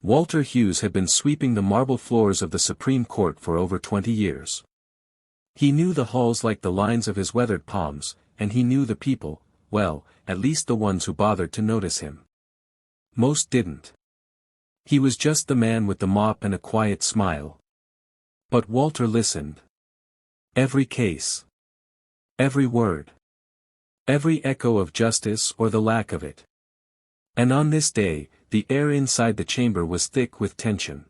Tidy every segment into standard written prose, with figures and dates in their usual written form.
Walter Hughes had been sweeping the marble floors of the Supreme Court for over 20 years. He knew the halls like the lines of his weathered palms, and he knew the people, well, at least the ones who bothered to notice him. Most didn't. He was just the man with the mop and a quiet smile. But Walter listened. Every case. Every word. Every echo of justice or the lack of it. And on this day, the air inside the chamber was thick with tension.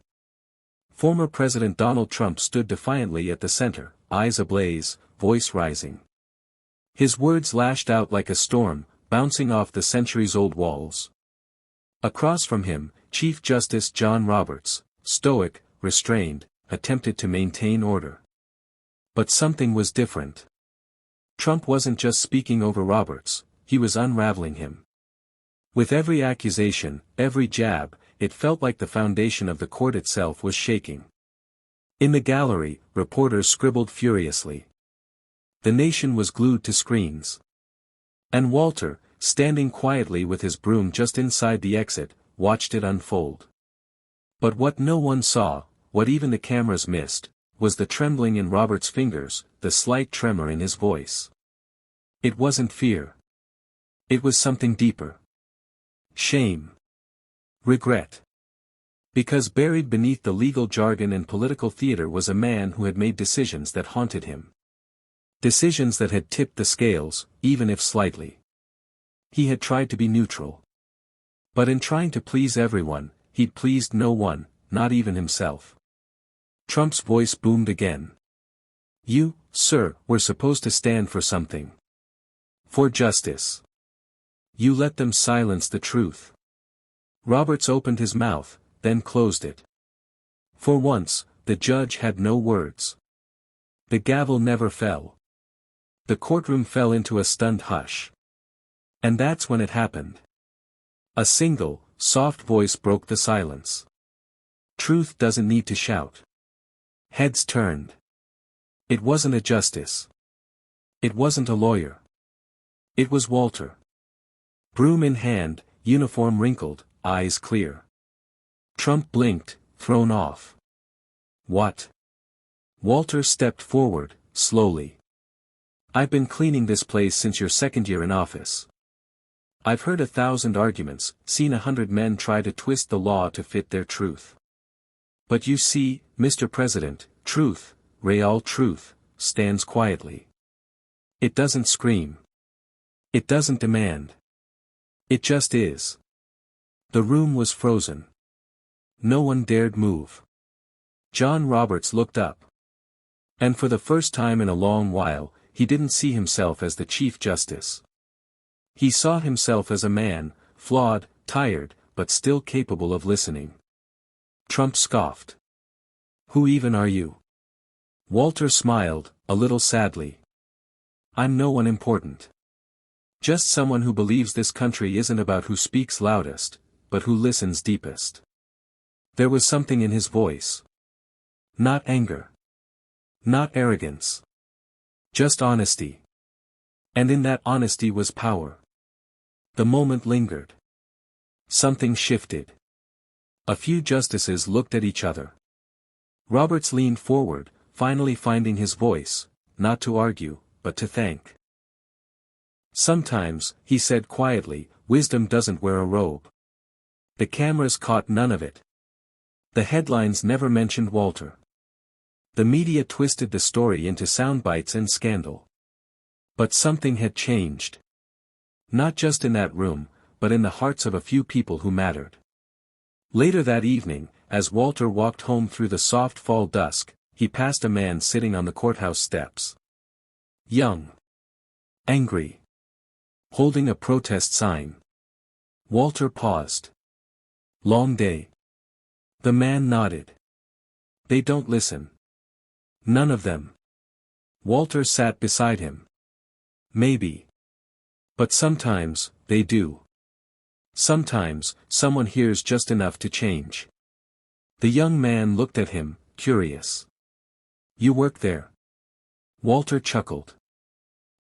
Former President Donald Trump stood defiantly at the center, eyes ablaze, voice rising. His words lashed out like a storm, bouncing off the centuries-old walls. Across from him, Chief Justice John Roberts, stoic, restrained, attempted to maintain order. But something was different. Trump wasn't just speaking over Roberts, he was unraveling him. With every accusation, every jab, it felt like the foundation of the court itself was shaking. In the gallery, reporters scribbled furiously. The nation was glued to screens. And Walter, standing quietly with his broom just inside the exit, watched it unfold. But what no one saw, what even the cameras missed, was the trembling in Robert's fingers, the slight tremor in his voice. It wasn't fear. It was something deeper. Shame. Regret. Because buried beneath the legal jargon and political theater was a man who had made decisions that haunted him. Decisions that had tipped the scales, even if slightly. He had tried to be neutral. But in trying to please everyone, he'd pleased no one, not even himself. Trump's voice boomed again. You, sir, were supposed to stand for something. For justice. You let them silence the truth. Roberts opened his mouth, then closed it. For once, the judge had no words. The gavel never fell. The courtroom fell into a stunned hush. And that's when it happened. A single, soft voice broke the silence. Truth doesn't need to shout. Heads turned. It wasn't a justice. It wasn't a lawyer. It was Walter. Broom in hand, uniform wrinkled, eyes clear. Trump blinked, thrown off. What? Walter stepped forward, slowly. I've been cleaning this place since your second year in office. I've heard 1,000 arguments, seen 100 men try to twist the law to fit their truth. But you see, Mr. President, truth, real truth, stands quietly. It doesn't scream. It doesn't demand. It just is. The room was frozen. No one dared move. John Roberts looked up. And for the first time in a long while, he didn't see himself as the Chief Justice. He saw himself as a man, flawed, tired, but still capable of listening. Trump scoffed. Who even are you? Walter smiled, a little sadly. I'm no one important. Just someone who believes this country isn't about who speaks loudest, but who listens deepest. There was something in his voice. Not anger. Not arrogance. Just honesty. And in that honesty was power. The moment lingered. Something shifted. A few justices looked at each other. Roberts leaned forward, finally finding his voice, not to argue, but to thank. Sometimes, he said quietly, wisdom doesn't wear a robe. The cameras caught none of it. The headlines never mentioned Walter. The media twisted the story into soundbites and scandal. But something had changed. Not just in that room, but in the hearts of a few people who mattered. Later that evening, as Walter walked home through the soft fall dusk, he passed a man sitting on the courthouse steps. Young. Angry. Holding a protest sign. Walter paused. Long day. The man nodded. They don't listen. None of them. Walter sat beside him. Maybe. But sometimes, they do. Sometimes, someone hears just enough to change. The young man looked at him, curious. You work there? Walter chuckled.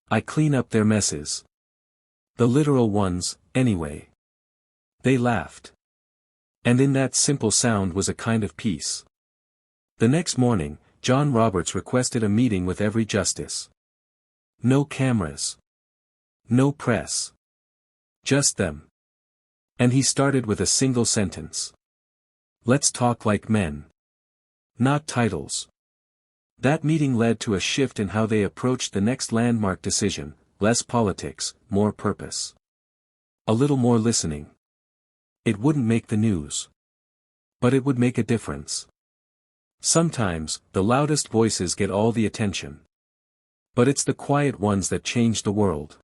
I clean up their messes. The literal ones, anyway. They laughed. And in that simple sound was a kind of peace. The next morning, John Roberts requested a meeting with every justice. No cameras. No press. Just them. And he started with a single sentence. Let's talk like men. Not titles. That meeting led to a shift in how they approached the next landmark decision, less politics, more purpose. A little more listening. It wouldn't make the news. But it would make a difference. Sometimes, the loudest voices get all the attention. But it's the quiet ones that change the world.